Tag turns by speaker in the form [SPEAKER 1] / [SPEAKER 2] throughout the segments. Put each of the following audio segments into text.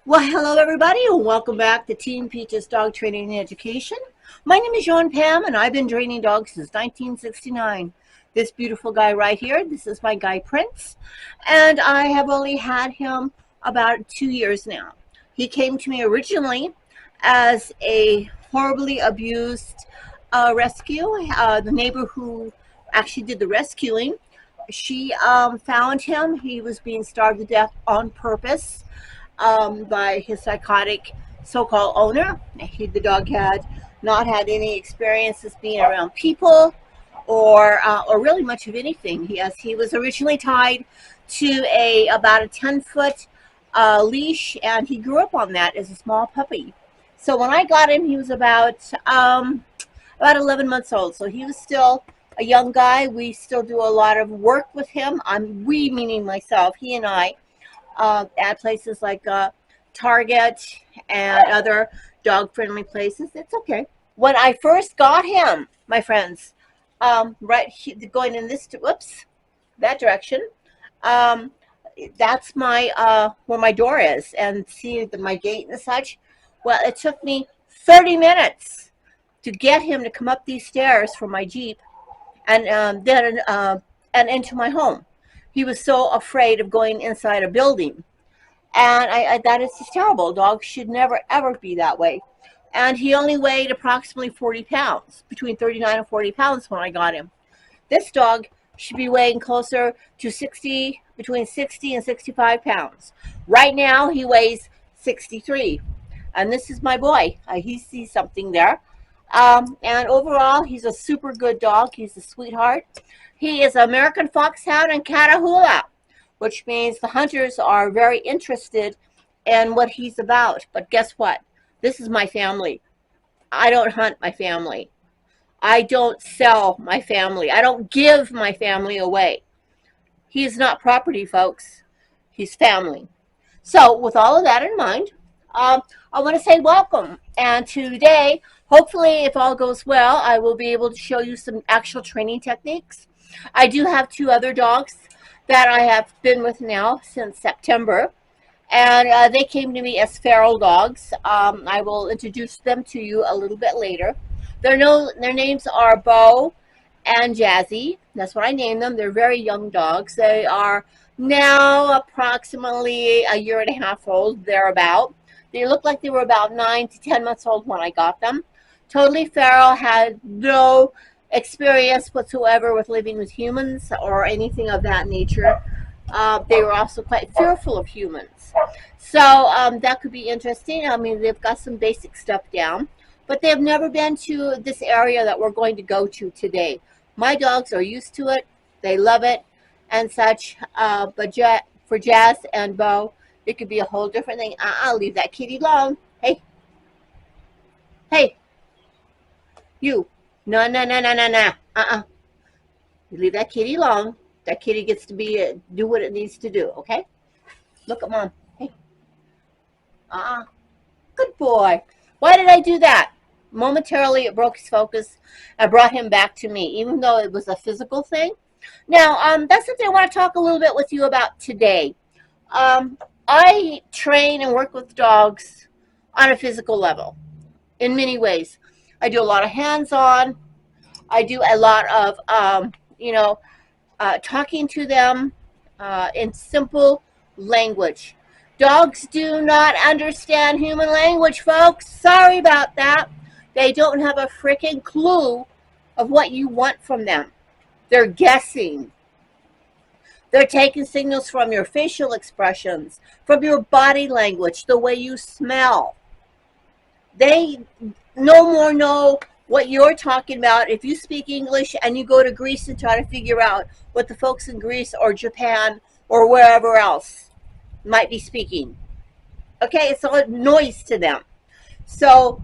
[SPEAKER 1] Well, hello everybody, and welcome back to Team Peaches Dog Training and Education. My name is Joan Pam, and I've been training dogs since 1969. This beautiful guy right here, this is my guy Prince, and I have only had him about 2 years now. He came to me originally as a horribly abused rescue. The neighbor who actually did the rescuing, she found him. He was being starved to death on purpose by his psychotic so-called owner. The dog had not had any experiences being around people or really much of anything. He was originally tied to about a 10-foot leash, and he grew up on that as a small puppy. So when I got him, he was about 11 months old. So he was still a young guy. We still do a lot of work with him. We meaning myself, he and I, at places like Target and other dog-friendly places. It's okay. When I first got him, my friends, going in that direction, um, that's where my door is, and see my gate and such. Well, it took me 30 minutes to get him to come up these stairs from my Jeep and then and into my home. He was so afraid of going inside a building. And that is just terrible. Dogs should never, ever be that way. And he only weighed approximately 40 pounds, between 39 and 40 pounds when I got him. This dog should be weighing closer to between 60 and 65 pounds. Right now, he weighs 63. And this is my boy. He sees something there. And overall, he's a super good dog. He's a sweetheart. He is an American Foxhound and Catahoula, which means the hunters are very interested in what he's about. But guess what? This is my family. I don't hunt my family. I don't sell my family. I don't give my family away. He is not property, folks. He's family. So with all of that in mind, I want to say welcome. And today, hopefully, if all goes well, I will be able to show you some actual training techniques. I do have two other dogs that I have been with now since September, and they came to me as feral dogs. I will introduce them to you a little bit later. Their names are Bo and Jazzy. That's what I named them. They're very young dogs. They are now approximately a year and a half old, thereabout. They look like they were about 9 to 10 months old when I got them. Totally feral, had no experience whatsoever with living with humans or anything of that nature. They were also quite fearful of humans. So that could be interesting. I mean, they've got some basic stuff down, but they've never been to this area that we're going to go to today. My dogs are used to it. They love it and such. But for Jazz and Bo, it could be a whole different thing. I'll leave that kitty alone. Hey. Hey. You. No, no, no, no, no, no. You leave that kitty alone. That kitty gets to do what it needs to do, okay? Look at Mom. Hey. Good boy. Why did I do that? Momentarily, it broke his focus and brought him back to me, even though it was a physical thing. Now, that's something I want to talk a little bit with you about today. I train and work with dogs on a physical level in many ways. I do a lot of hands-on. I do a lot of, talking to them in simple language. Dogs do not understand human language, folks. Sorry about that. They don't have a freaking clue of what you want from them. They're guessing. They're taking signals from your facial expressions, from your body language, the way you smell. They no more know what you're talking about if you speak English and you go to Greece and try to figure out what the folks in Greece or Japan or wherever else might be speaking. Okay, it's all noise to them. So,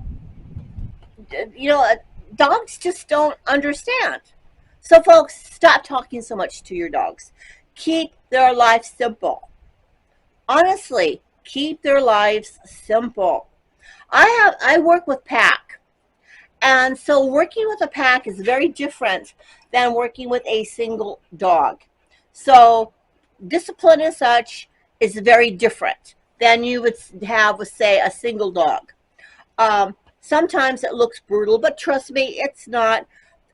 [SPEAKER 1] dogs just don't understand. So, folks, stop talking so much to your dogs. Keep their lives simple. Honestly, keep their lives simple. I work with pack. And so working with a pack is very different than working with a single dog. So discipline as such is very different. than you would have with, say, a single dog. Sometimes it looks brutal, but trust me, it's not.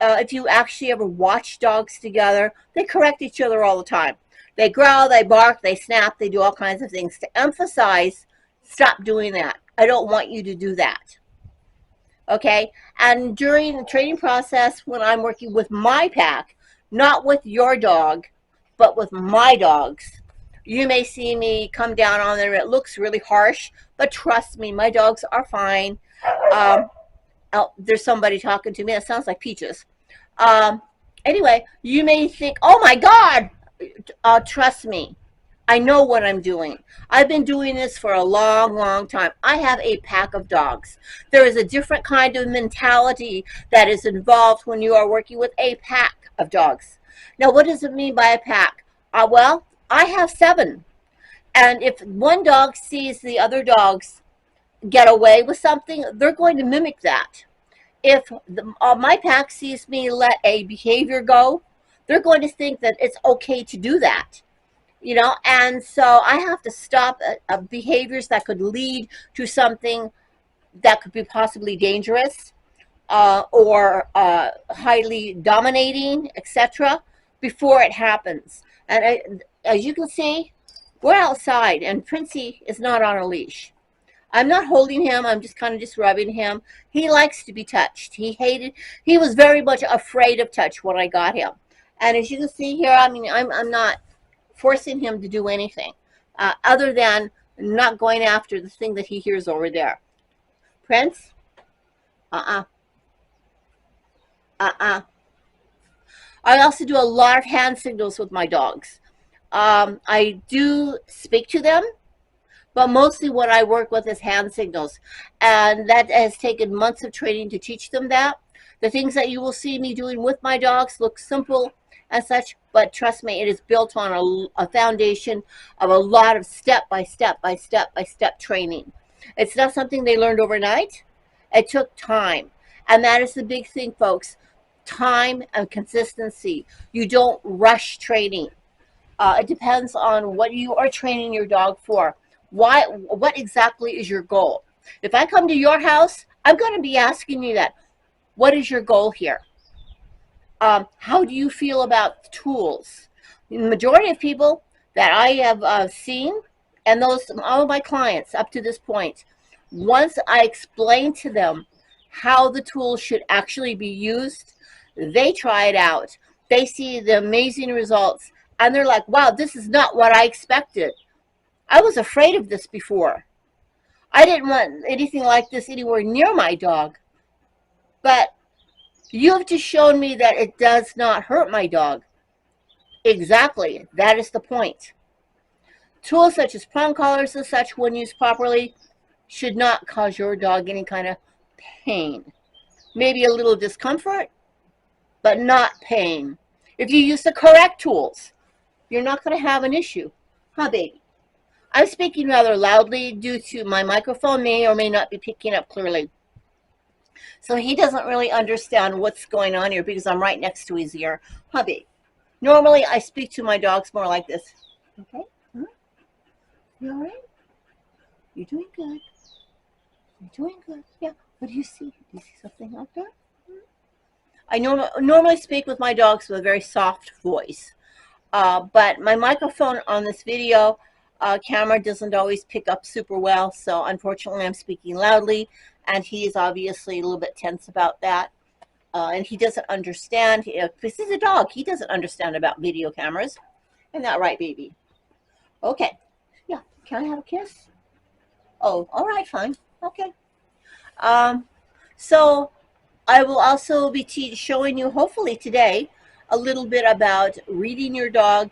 [SPEAKER 1] If you actually ever watch dogs together, they correct each other all the time. They growl, they bark, they snap, they do all kinds of things to emphasize, stop doing that. I don't want you to do that. Okay? And during the training process, when I'm working with my pack, not with your dog, but with my dogs, you may see me come down on them. It looks really harsh, but trust me, my dogs are fine. Oh, there's somebody talking to me. It sounds like Peaches. Anyway, you may think, oh my God, trust me. I know what I'm doing. I've been doing this for a long, long time. I have a pack of dogs. There is a different kind of mentality that is involved when you are working with a pack of dogs. Now, what does it mean by a pack? Well, I have 7. And if one dog sees the other dogs get away with something, they're going to mimic that. If my pack sees me let a behavior go, they're going to think that it's okay to do that. And so I have to stop behaviors that could lead to something that could be possibly dangerous, or highly dominating, etc., before it happens. And as you can see, we're outside, and Princey is not on a leash. I'm not holding him. I'm just kind of just rubbing him. He likes to be touched. He was very much afraid of touch when I got him. And as you can see here, I mean, I'm not forcing him to do anything other than not going after the thing that he hears over there. Prince? I also do a lot of hand signals with my dogs. I do speak to them, but mostly what I work with is hand signals. And that has taken months of training to teach them that. The things that you will see me doing with my dogs look simple and such, but trust me, it is built on a foundation of a lot of step by step by step by step training. It's not something they learned overnight. It took time. And that is the big thing, folks. Time and consistency. You don't rush training. It depends on what you are training your dog for. What exactly is your goal? If I come to your house, I'm going to be asking you that. What is your goal here? How do you feel about tools? The majority of people that I have seen, and all of my clients up to this point, once I explain to them how the tools should actually be used, they try it out. They see the amazing results, and they're like, wow, this is not what I expected. I was afraid of this before. I didn't want anything like this anywhere near my dog. But you have just shown me that it does not hurt my dog. Exactly. That is the point. Tools such as prong collars and such, when used properly, should not cause your dog any kind of pain. Maybe a little discomfort, but not pain. If you use the correct tools, you're not going to have an issue. Huh, baby? I'm speaking rather loudly due to my microphone may or may not be picking up clearly. So he doesn't really understand what's going on here because I'm right next to his ear. Hubby, normally I speak to my dogs more like this. Okay? Huh? You all right? You're doing good. You're doing good. Yeah. What do you see? Do you see something out there? I normally speak with my dogs with a very soft voice. But my microphone on this video camera doesn't always pick up super well, so unfortunately I'm speaking loudly, and he is obviously a little bit tense about that. And he doesn't understand. This is a dog. He doesn't understand about video cameras. Isn't that right, baby? Okay. Yeah. Can I have a kiss? Oh, all right, fine. Okay. So I will also be showing you, hopefully today, a little bit about reading your dog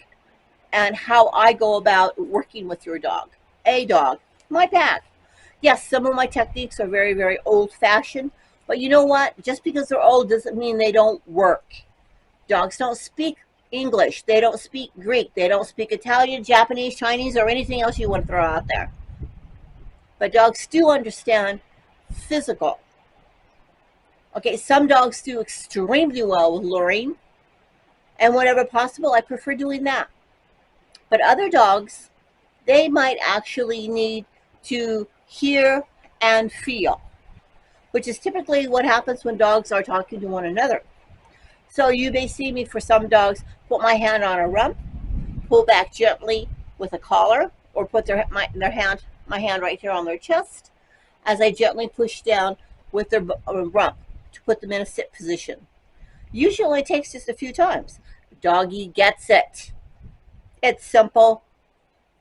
[SPEAKER 1] and how I go about working with your dog. A dog. My pack. Yes, some of my techniques are very, very old-fashioned, but you know what? Just because they're old doesn't mean they don't work. Dogs don't speak English. They don't speak Greek. They don't speak Italian, Japanese, Chinese, or anything else you want to throw out there. But dogs do understand physical. Okay, some dogs do extremely well with luring, and whenever possible, I prefer doing that. But other dogs they might actually need to hear and feel, which is typically what happens when dogs are talking to one another. So you may see me, for some dogs, put my hand on a rump, pull back gently with a collar, or put my hand right here on their chest as I gently push down with their rump to put them in a sit position. Usually it takes just a few times. Doggy gets it. It's simple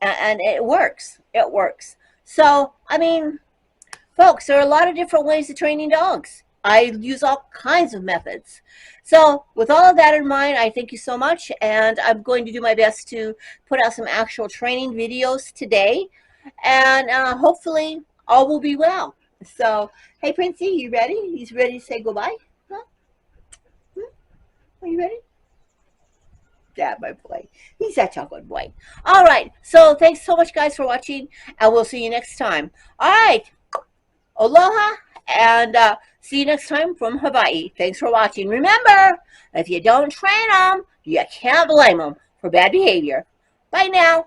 [SPEAKER 1] and it works. It works. So, I mean, folks, there are a lot of different ways of training dogs. I use all kinds of methods. So with all of that in mind, I thank you so much, and I'm going to do my best to put out some actual training videos today, and hopefully all will be well. So, hey, Princey, you ready? He's ready to say goodbye? Huh? Are you ready? Yeah, my boy. He's such a good boy. All right. So thanks so much, guys, for watching, and we'll see you next time. All right. Aloha, and see you next time from Hawaii. Thanks for watching. Remember, if you don't train them, you can't blame them for bad behavior. Bye now.